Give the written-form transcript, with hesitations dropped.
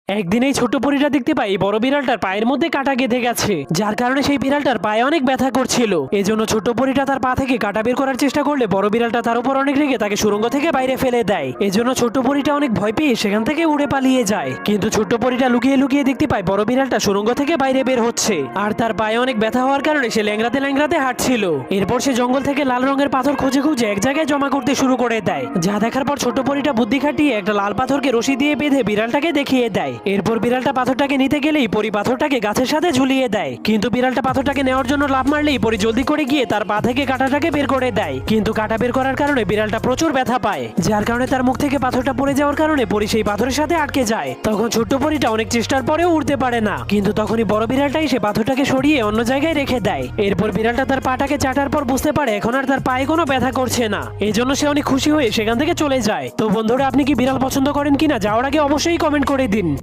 একদিন এই ছোট পরীটা দেখতে পাই বড় বিড়ালটার পায়ের মধ্যে কাটা গেঁথে গেছে, যার কারণে সেই বিড়ালটার পায়ে অনেক ব্যথা করছিল। এজন্য ছোট পরীটা তার পা থেকে কাটা বের করার চেষ্টা করলে বড় বিড়ালটা তার উপর অনেক রেগে তাকে সুড়ঙ্গ থেকে বাইরে ফেলে দেয়। এজন্য ছোট পরীটা অনেক ভয় পেয়ে সেখান থেকে উড়ে পালিয়ে যায়। কিন্তু ছোট পরীটা লুকিয়ে লুকিয়ে দেখতে পায় বড় বিড়ালটা সুড়ঙ্গ থেকে বাইরে বের হচ্ছে, আর তার পায়ে অনেক ব্যথা হওয়ার কারণে সে ল্যাংড়াতে ল্যাংড়াতে হাঁটছিল। এরপর সে জঙ্গল থেকে লাল রঙের পাথর খুঁজে খুঁজে এক জায়গায় জমা করতে শুরু করে দেয়, যা দেখার পর ছোট পরীটা বুদ্ধি খাটিয়ে একটা লাল পাথরকে রশি দিয়ে বেঁধে বিড়ালটাকে দেখিয়ে দেয়। এরপর বিড়ালটা পাথরটাকে নিতে গেলেই পরি পাথরটাকে গাছের সাথে ঝুলিয়ে দেয়, কিন্তু বিড়ালটা পাথরটাকে নেওয়ার জন্য লাফ মারলেই পরি জলদি করে গিয়ে তার পা থেকে কাঁটাটাকে বের করে দেয়। কিন্তু কাঁটা বের করার কারণে বিড়ালটা প্রচুর ব্যথা পায়, যার কারণে তার মুখ থেকে পাথরটা পড়ে যাওয়ার কারণে পরি সেই পাথরের সাথে আটকে যায়। তখন ছোট্ট পরিটা অনেক চেষ্টার পরেও উঠতে পারে না, কিন্তু তখনই বড় বিড়ালটাই সে পাথরটাকে সরিয়ে অন্য জায়গায় রেখে দেয়। এরপর বিড়ালটা তার পাটাকে চাটার পর বুঝতে পারে এখন আর তার পায়ে কোনো ব্যথা করছে না, এই জন্য সে অনেক খুশি হয়ে সেখান থেকে চলে যায়। তো বন্ধুরা, আপনি কি বিড়াল পছন্দ করেন কিনা যাওয়ার আগে অবশ্যই কমেন্ট করে দিন।